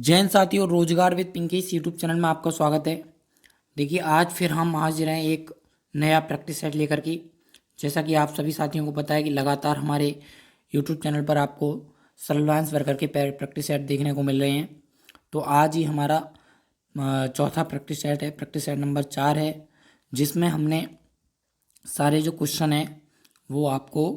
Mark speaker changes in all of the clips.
Speaker 1: जैन साथियों, रोजगार with Pinkesh YouTube channel में आपका स्वागत है। देखिए, आज फिर हम हाजिर हैं एक नया प्रैक्टिस सेट लेकर के। जैसा कि आप सभी साथियों को पता है कि लगातार हमारे यूट्यूब चैनल पर आपको सर्विलांस वर्कर के प्रैक्टिस सेट देखने को मिल रहे हैं। तो आज ही हमारा चौथा प्रैक्टिस सेट है, प्रैक्टिस सेट नंबर 4 है, जिसमें हमने सारे जो क्वेश्चन हैं वो आपको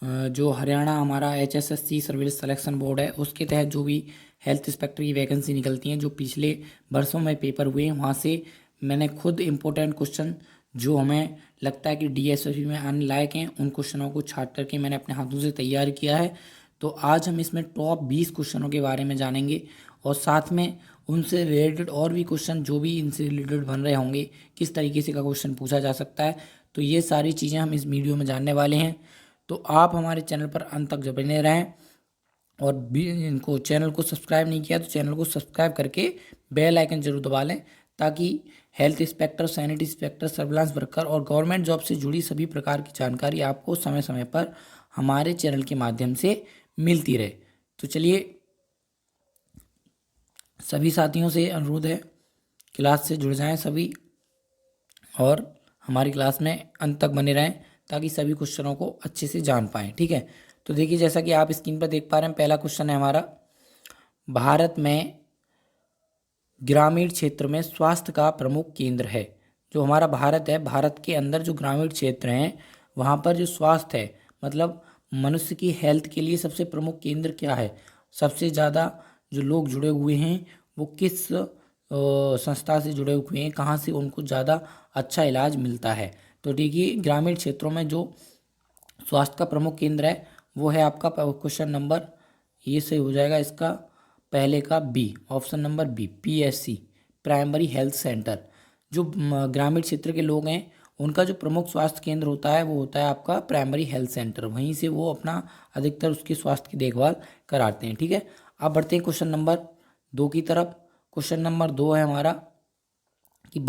Speaker 1: जो हरियाणा हमारा HSSC सर्विस सिलेक्शन बोर्ड है उसके तहत जो भी हेल्थ इंस्पेक्टर की वैकेंसी निकलती हैं, जो पिछले वर्षों में पेपर हुए हैं, वहाँ से मैंने खुद इम्पोर्टेंट क्वेश्चन जो हमें लगता है कि DSSP में आने लायक हैं, उन क्वेश्चनों को छाट करके मैंने अपने हाथों से तैयार किया है। तो आज हम इसमें टॉप 20 क्वेश्चनों के बारे में जानेंगे और साथ में उनसे रिलेटेड और भी क्वेश्चन जो भी इनसे रिलेटेड बन रहे होंगे, किस तरीके से का क्वेश्चन पूछा जा सकता है। तो ये सारी चीज़ें हम इस वीडियो में जानने वाले हैं। तो आप हमारे चैनल पर अंत तक बने रहें और भी इनको चैनल को सब्सक्राइब नहीं किया तो चैनल को सब्सक्राइब करके बेल आइकन जरूर दबा लें, ताकि health inspector, sanitary inspector, surveillance worker और गवर्नमेंट जॉब से जुड़ी सभी प्रकार की जानकारी आपको समय समय पर हमारे चैनल के माध्यम से मिलती रहे। तो चलिए, सभी साथियों से अनुरोध है, क्लास से जुड़ जाएं सभी और हमारी क्लास में अंत तक बने रहें, ताकि सभी क्वेश्चनों को अच्छे से जान पाएं। ठीक है, तो देखिए, जैसा कि आप स्क्रीन पर देख पा रहे हैं, पहला क्वेश्चन है हमारा, भारत में ग्रामीण क्षेत्र में स्वास्थ्य का प्रमुख केंद्र है। जो हमारा भारत है, भारत के अंदर जो ग्रामीण क्षेत्र हैं वहाँ पर जो स्वास्थ्य है, मतलब मनुष्य की हेल्थ के लिए सबसे प्रमुख केंद्र क्या है, सबसे ज़्यादा जो लोग जुड़े हुए हैं वो किस संस्था से जुड़े हुए हैं, कहाँ से उनको ज़्यादा अच्छा इलाज मिलता है। तो देखिए, ग्रामीण क्षेत्रों में जो स्वास्थ्य का प्रमुख केंद्र है वो है आपका क्वेश्चन नंबर, ये सही हो जाएगा इसका पहले का B, option number B, PSC, primary health centre. जो ग्रामीण क्षेत्र के लोग हैं उनका जो प्रमुख स्वास्थ्य केंद्र होता है वो होता है आपका प्राइमरी हेल्थ सेंटर, वहीं से वो अपना अधिकतर उसके स्वास्थ्य की देखभाल कराते हैं। ठीक है, अब बढ़ते हैं क्वेश्चन नंबर 2 की तरफ। क्वेश्चन नंबर 2 है हमारा कि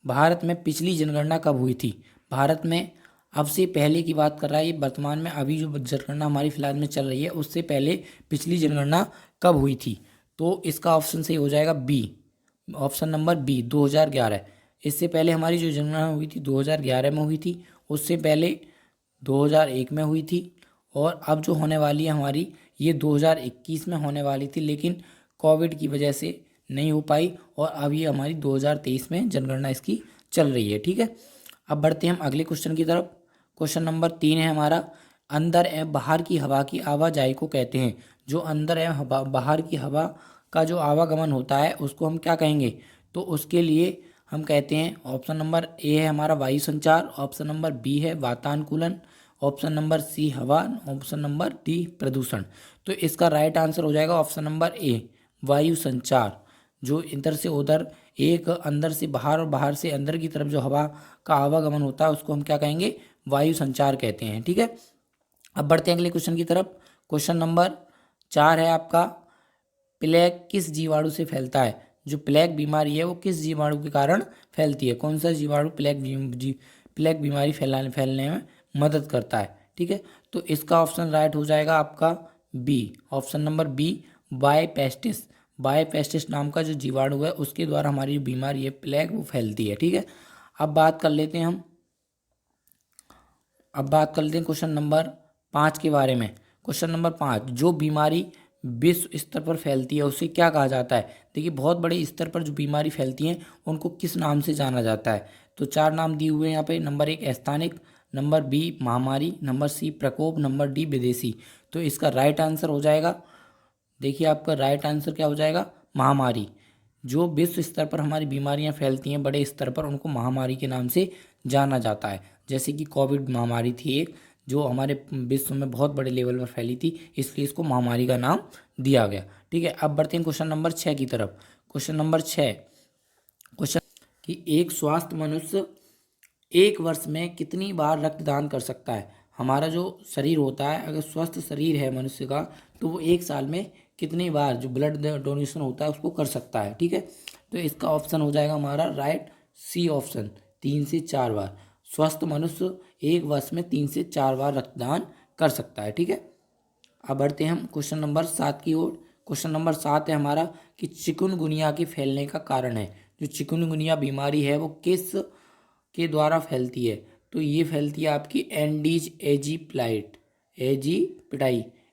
Speaker 1: भारत में पिछली जनगणना कब हुई थी। भारत में अब से पहले की बात कर रहा है ये, वर्तमान में अभी जो जनगणना हमारी फिलहाल में चल रही है उससे पहले पिछली जनगणना कब हुई थी। तो इसका ऑप्शन सही हो जाएगा बी, ऑप्शन नंबर बी, 2011। इससे पहले हमारी जो जनगणना हुई थी 2011 में हुई थी, उससे पहले 2001 में हुई थी, और अब जो होने वाली है हमारी ये 2021 में होने वाली थी, लेकिन कोविड की वजह से नहीं हो पाई, और अब ये हमारी 2023 में जनगणना इसकी चल रही है। ठीक है, अब बढ़ते हैं हम अगले क्वेश्चन की तरफ। क्वेश्चन नंबर 3 है हमारा, अंदर एवं बाहर की हवा की आवाजाही को कहते हैं। जो अंदर एवं बाहर की हवा का जो आवागमन होता है उसको हम क्या कहेंगे। तो उसके लिए हम कहते हैं, ऑप्शन नंबर ए है हमारा वायु संचार, ऑप्शन नंबर बी है वातानुकूलन, ऑप्शन नंबर सी हवा, ऑप्शन नंबर डी प्रदूषण। तो इसका राइट आंसर हो जाएगा ऑप्शन नंबर ए, वायु संचार। जो इधर से उधर, एक अंदर से बाहर और बाहर से अंदर की तरफ जो हवा का आवागमन होता है उसको हम क्या कहेंगे, वायु संचार कहते हैं। ठीक है, अब बढ़ते हैं अगले क्वेश्चन की तरफ। क्वेश्चन नंबर 4 है आपका, प्लेग किस जीवाणु से फैलता है। जो प्लेग बीमारी है वो किस जीवाणु के कारण फैलती है, कौन सा जीवाणु प्लेग बीमारी फैलने में मदद करता है। ठीक है, तो इसका ऑप्शन राइट हो जाएगा आपका बी, ऑप्शन नंबर बी, बायपेस्टिस। बायपेस्टिस नाम का जो जीवाणु है उसके द्वारा हमारी जो बीमारी है प्लेग वो फैलती है। ठीक है, अब बात कर लेते हैं क्वेश्चन नंबर 5 के बारे में। क्वेश्चन नंबर 5, जो बीमारी विश्व स्तर पर फैलती है उसे क्या कहा जाता है। देखिए, बहुत बड़े स्तर पर जो बीमारी फैलती हैं उनको किस नाम से जाना जाता है। तो 4 नाम दिए हुए हैं यहाँ पे, नंबर 1 स्थानिक, नंबर बी महामारी, नंबर सी प्रकोप, नंबर डी विदेशी। तो इसका राइट आंसर हो जाएगा, देखिए आपका राइट आंसर क्या हो जाएगा, महामारी। जो विश्व स्तर पर हमारी बीमारियां फैलती हैं बड़े स्तर पर, उनको महामारी के नाम से जाना जाता है। जैसे कि कोविड महामारी थी एक, जो हमारे विश्व में बहुत बड़े लेवल पर फैली थी, इसलिए इसको महामारी का नाम दिया गया। ठीक है, अब बढ़ते हैं क्वेश्चन नंबर 6 की तरफ। क्वेश्चन नंबर 6, क्वेश्चन कि एक स्वस्थ मनुष्य एक वर्ष में कितनी बार रक्तदान कर सकता है। हमारा जो शरीर होता है, अगर स्वस्थ शरीर है मनुष्य का, तो वो एक साल में कितनी बार जो ब्लड डोनेशन होता है उसको कर सकता है। ठीक है, तो इसका ऑप्शन हो जाएगा हमारा राइट सी ऑप्शन, 3 से 4 बार। स्वस्थ मनुष्य एक वर्ष में 3 से 4 बार रक्तदान कर सकता है। ठीक है, अब बढ़ते हैं हम क्वेश्चन नंबर 7 की ओर। क्वेश्चन नंबर 7 है हमारा कि चिकुनगुनिया के फैलने का कारण है। जो चिकुनगुनिया बीमारी है वो किस के द्वारा फैलती है? तो ये फैलती है आपकी Andes aegypti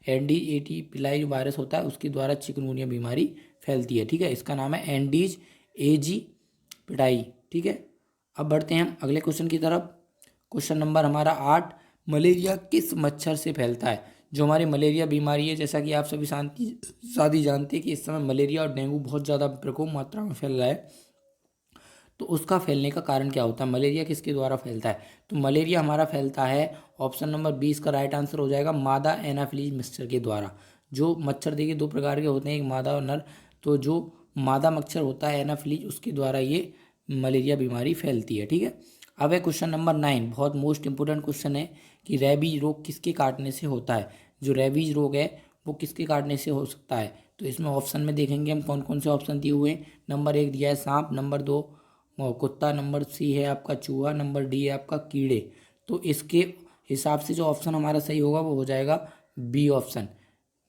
Speaker 1: Andes aegypti virus होता है उसके द्वारा चिकुनगुनिया बीमारी फैलती है। ठीक है, इसका नाम है एंडीज एजिप्टाई। ठीक है, अब बढ़ते हैं हम अगले क्वेश्चन की तरफ। क्वेश्चन नंबर हमारा 8, मलेरिया किस मच्छर से फैलता है? जो हमारी मलेरिया बीमारी है, जैसा कि आप सभी शादी जानते हैं कि इस समय मलेरिया और डेंगू बहुत ज़्यादा प्रकोप मात्रा में फैल रहा है, तो उसका फैलने का कारण क्या होता है? मलेरिया किसके द्वारा फैलता है? तो मलेरिया हमारा फैलता है, ऑप्शन नंबर 20 का राइट आंसर हो जाएगा, मादा एनाफिलीज मच्छर के द्वारा। जो मच्छर देखिए दो प्रकार के होते हैं, एक मादा और नर। तो जो मादा मच्छर होता है एनाफिलीज, उसके द्वारा ये मलेरिया बीमारी फैलती है। ठीक है, अब है क्वेश्चन नंबर 9, बहुत मोस्ट इंपोर्टेंट क्वेश्चन है कि रेबीज रोग किसके काटने से होता है? जो रेबीज रोग है वो किसके काटने से हो सकता है? तो इसमें ऑप्शन में देखेंगे हम कौन कौन से ऑप्शन दिए हुए हैं। नंबर 1 दिया है सांप, नंबर 2 कुत्ता, नंबर सी है आपका चूहा, नंबर डी है आपका कीड़े। तो इसके हिसाब से जो ऑप्शन हमारा सही होगा वो हो जाएगा बी ऑप्शन।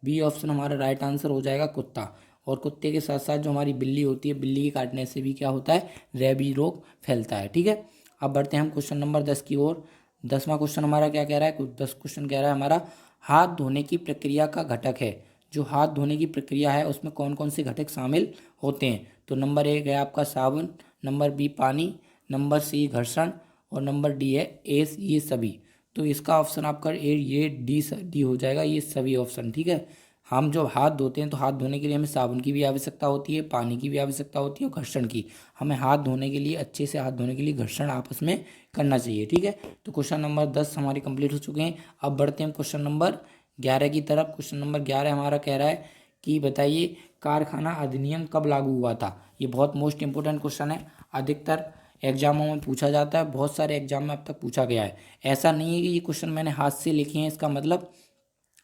Speaker 1: बी ऑप्शन हमारा राइट आंसर हो जाएगा कुत्ता। और कुत्ते के साथ साथ जो हमारी बिल्ली होती है, बिल्ली के काटने से भी क्या होता है? रेबीज रोग फैलता है। ठीक है, अब बढ़ते हैं हम क्वेश्चन नंबर 10 की ओर। 10वां क्वेश्चन हमारा क्या कह रहा है? 10 क्वेश्चन कह रहा है हमारा हाथ धोने की प्रक्रिया का घटक है। जो हाथ धोने की प्रक्रिया है उसमें कौन कौन से घटक शामिल होते हैं? तो नंबर 1 है आपका साबुन, नंबर बी पानी, नंबर सी घर्षण और नंबर डी है एस, ये सभी। तो इसका ऑप्शन आपका ये डी हो जाएगा, ये सभी ऑप्शन। ठीक है, हम जब हाथ धोते हैं तो हाथ धोने के लिए हमें साबुन की भी आवश्यकता होती है, पानी की भी आवश्यकता होती है और घर्षण की। हमें हाथ धोने के लिए, अच्छे से हाथ धोने के लिए घर्षण आपस में करना चाहिए। ठीक है, तो क्वेश्चन नंबर 10 हमारे कंप्लीट हो चुके हैं। अब बढ़ते हैं क्वेश्चन नंबर 11 की तरफ। क्वेश्चन नंबर 11 हमारा कह रहा है कि बताइए कारखाना अधिनियम कब लागू हुआ था? ये बहुत मोस्ट इंपोर्टेंट क्वेश्चन है, अधिकतर एग्जामों में पूछा जाता है, बहुत सारे एग्जाम में अब तक पूछा गया है। ऐसा नहीं है कि ये क्वेश्चन मैंने हाथ से लिखे हैं, इसका मतलब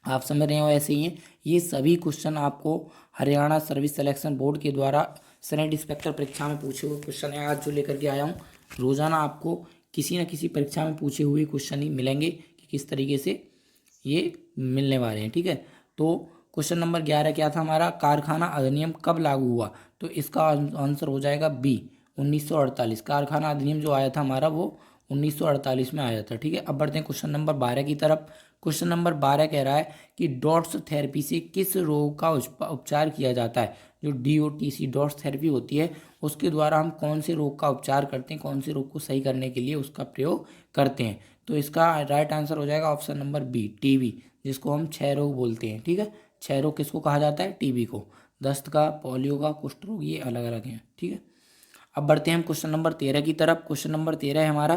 Speaker 1: आप समझ रहे हो ऐसे ही है। ये सभी क्वेश्चन आपको हरियाणा सर्विस सिलेक्शन बोर्ड के द्वारा सैनिट इंस्पेक्टर परीक्षा में पूछे हुए क्वेश्चन है आज जो लेकर के आया हूँ। रोजाना आपको किसी न किसी परीक्षा में पूछे हुए क्वेश्चन ही मिलेंगे कि किस तरीके से ये मिलने वाले हैं। ठीक है, तो क्वेश्चन नंबर 11 क्या था हमारा? कारखाना अधिनियम कब लागू हुआ? तो इसका आंसर हो जाएगा बी 1948। कारखाना अधिनियम जो आया था हमारा वो 1948 में आया था। ठीक है, अब बढ़ते हैं क्वेश्चन नंबर 12 की तरफ। क्वेश्चन नंबर 12 कह रहा है कि डॉट्स थेरेपी से किस रोग का उपचार किया जाता है? जो DOTC डॉट्स थेरेपी होती है उसके द्वारा हम कौन से रोग का उपचार करते हैं, कौन से रोग को सही करने के लिए उसका प्रयोग करते हैं? तो इसका राइट आंसर हो जाएगा ऑप्शन नंबर बी टीबी, जिसको हम क्षय रोग बोलते हैं। ठीक है, क्षय रोग किसको कहा जाता है? टीबी को। दस्त का, पोलियो का, कुष्ठ रोग, ये अलग अलग हैं। ठीक है, अब बढ़ते हैं हम क्वेश्चन नंबर 13 की तरफ। क्वेश्चन नंबर 13 है हमारा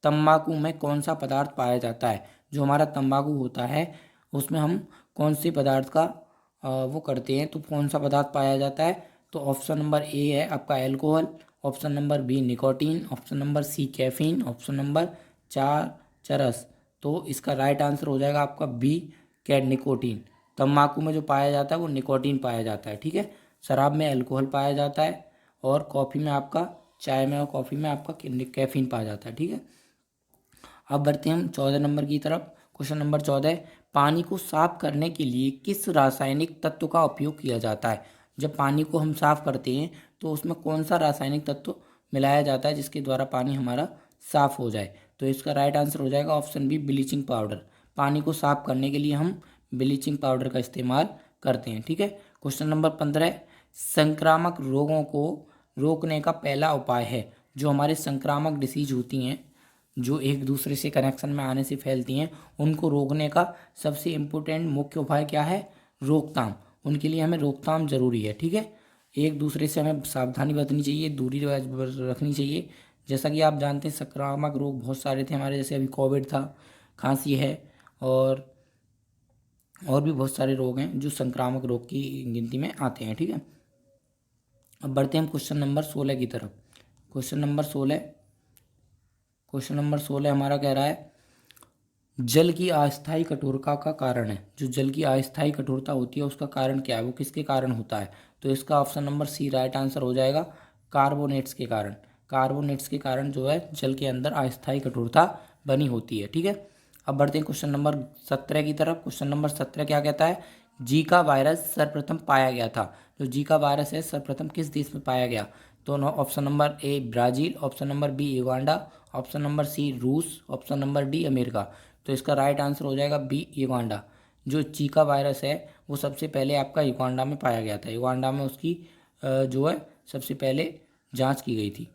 Speaker 1: तंबाकू में कौन सा पदार्थ पाया जाता है? जो हमारा तंबाकू होता है उसमें हम कौन से पदार्थ का वो करते हैं, तो कौन सा पदार्थ पाया जाता है? तो ऑप्शन नंबर ए है आपका alcohol, option number B nicotine, option number C caffeine, option number 4 चरस। तो इसका राइट आंसर हो जाएगा आपका बी निकोटीन। तंबाकू में जो पाया जाता है वो निकोटीन पाया जाता है। ठीक है, शराब में अल्कोहल पाया जाता है और कॉफ़ी में आपका, चाय में और कॉफ़ी में आपका कैफीन पाया जाता है। ठीक है, अब बढ़ते हैं हम 14 नंबर की तरफ। क्वेश्चन नंबर 14, पानी को साफ करने के लिए किस रासायनिक तत्व का उपयोग किया जाता है? जब पानी को हम साफ करते हैं तो उसमें कौन सा रासायनिक तत्व मिलाया जाता है जिसके द्वारा पानी हमारा साफ हो जाए? तो इसका राइट आंसर हो जाएगा ऑप्शन बी ब्लीचिंग पाउडर। पानी को साफ करने के लिए हम ब्लीचिंग पाउडर का इस्तेमाल करते हैं। ठीक है, क्वेश्चन नंबर 15, संक्रामक रोगों को रोकने का पहला उपाय है? जो हमारे संक्रामक डिसीज होती हैं, जो एक दूसरे से कनेक्शन में आने से फैलती हैं, उनको रोकने का सबसे इम्पोर्टेंट मुख्य उपाय क्या है? रोकथाम। उनके लिए हमें रोकथाम जरूरी है। ठीक है, एक दूसरे से हमें सावधानी बरतनी चाहिए, दूरी रखनी चाहिए। जैसा कि आप जानते हैं संक्रामक रोग बहुत सारे थे हमारे, जैसे अभी कोविड था, खांसी है और भी बहुत सारे रोग हैं जो संक्रामक रोग की गिनती में आते हैं। ठीक है, अब बढ़ते हैं हम क्वेश्चन नंबर 16 की तरफ। क्वेश्चन नंबर 16 हमारा कह रहा है जल की अस्थायी कठोरता का कारण है। जो जल की अस्थायी कठोरता होती है उसका कारण क्या है, वो किसके कारण होता है? तो इसका option number C right answer हो जाएगा कार्बोनेट्स के कारण। कार्बोनेट्स के कारण जो है जल के अंदर अस्थायी कठोरता बनी होती है। ठीक है, अब बढ़ते हैं क्वेश्चन नंबर 17 की तरफ। क्वेश्चन नंबर 17 क्या कहता है? जीका वायरस सर्वप्रथम पाया गया था? जो जीका वायरस है सर्वप्रथम किस देश में पाया गया? तो option number A Brazil, option number B Uganda, option number C रूस, ऑप्शन नंबर डी अमेरिका। तो इसका राइट आंसर हो जाएगा बी युगांडा। जो जीका वायरस है वो सबसे पहले आपका युगांडा में पाया गया था। युगांडा में उसकी जो है सबसे पहले जांच की गई थी।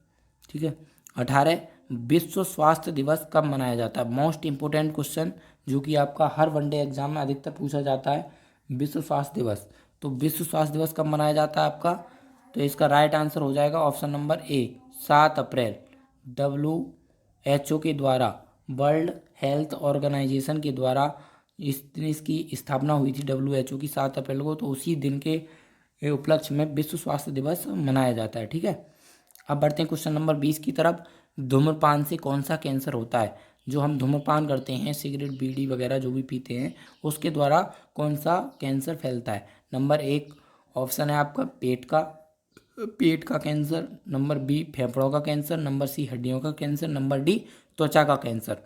Speaker 1: ठीक है। 18 विश्व स्वास्थ्य दिवस कब मनाया जाता है? मोस्ट इम्पोर्टेंट क्वेश्चन जो कि आपका हर वनडे एग्जाम में अधिकतर पूछा जाता है, विश्व स्वास्थ्य दिवस। तो विश्व स्वास्थ्य दिवस कब मनाया जाता है आपका? तो इसका राइट आंसर हो जाएगा option number A 7 April. WHO के द्वारा, वर्ल्ड हेल्थ ऑर्गेनाइजेशन के द्वारा इसकी स्थापना हुई थी WHO की 7 अप्रैल को। तो उसी दिन के उपलक्ष्य में विश्व स्वास्थ्य दिवस मनाया जाता है। ठीक है। अब बढ़ते हैं क्वेश्चन नंबर 20 की तरफ। धूम्रपान से कौन सा कैंसर होता है? जो हम धूम्रपान करते हैं, सिगरेट बीड़ी वगैरह जो भी पीते हैं, उसके द्वारा कौन सा कैंसर फैलता है? नंबर 1 ऑप्शन है आपका पेट का कैंसर, नंबर बी फेफड़ों का कैंसर, नंबर सी हड्डियों का कैंसर, नंबर डी त्वचा का कैंसर।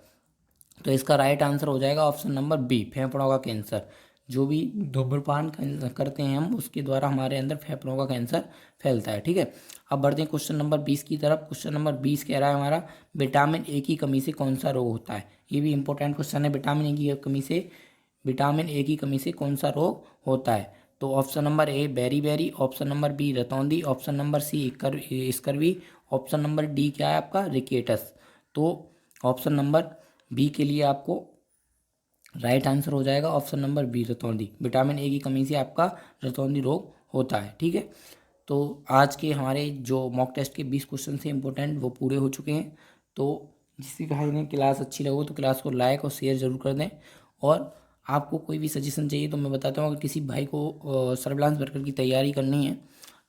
Speaker 1: तो इसका राइट आंसर हो जाएगा ऑप्शन नंबर बी फेफड़ों का कैंसर। जो भी धूम्रपान करते हैं हम, उसके द्वारा हमारे अंदर फेफड़ों का कैंसर फैलता है। ठीक है। अब बढ़ते हैं क्वेश्चन नंबर 20 की तरफ। क्वेश्चन नंबर 20 कह रहा है हमारा विटामिन ए की कमी से कौन सा रोग होता है? ये भी इंपॉर्टेंट क्वेश्चन है। विटामिन ए की कमी से कौन सा रोग होता है? तो ऑप्शन नंबर ए बेरी, ऑप्शन नंबर बी रतौंधी, option number C scurvy, option number D क्या है आपका रिकेटस। तो ऑप्शन नंबर बी के लिए आपको राइट आंसर हो जाएगा ऑप्शन नंबर बी रतौंधी। विटामिन ए की कमी से आपका रतौंधी रोग होता है। ठीक है। तो आज के हमारे जो मॉक टेस्ट के 20 क्वेश्चन थे इंपॉर्टेंट, वो पूरे हो चुके हैं। तो जिस भी भाई ने क्लास अच्छी लगे तो क्लास को लाइक और शेयर जरूर कर दें। और आपको कोई भी सजेशन चाहिए तो मैं बताता हूँ, अगर किसी भाई को सर्विलांस वर्कर की तैयारी करनी है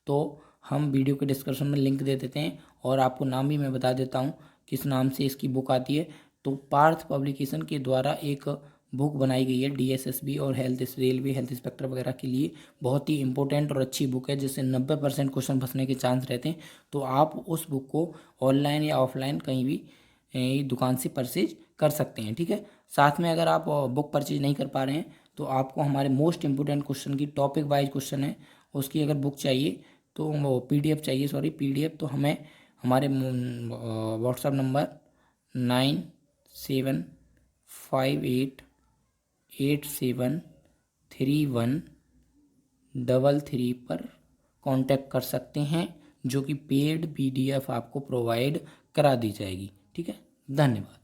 Speaker 1: तो हम वीडियो के डिस्क्रिप्शन में लिंक दे देते हैं, और आपको नाम भी मैं बता देता हूँ किस नाम से इसकी बुक आती है। तो पार्थ पब्लिकेशन के द्वारा एक बुक बनाई गई है DSSB और रेलवे हेल्थ इंस्पेक्टर वगैरह के लिए। बहुत ही इंपॉर्टेंट और अच्छी बुक है, जिससे 90% क्वेश्चन फंसने के चांस रहते हैं। तो आप उस बुक को ऑनलाइन या ऑफलाइन कहीं भी दुकान से परचेज कर सकते हैं। ठीक है। साथ में अगर आप बुक परचेज नहीं कर पा रहे हैं तो आपको हमारे मोस्ट इंपोर्टेंट क्वेश्चन की टॉपिक वाइज क्वेश्चन है उसकी अगर बुक चाहिए, तो वो PDF चाहिए, सॉरी PDF, तो हमें हमारे व्हाट्सअप नंबर 9758873133 पर कांटेक्ट कर सकते हैं, जो कि पेड PDF आपको प्रोवाइड करा दी जाएगी। ठीक है। धन्यवाद।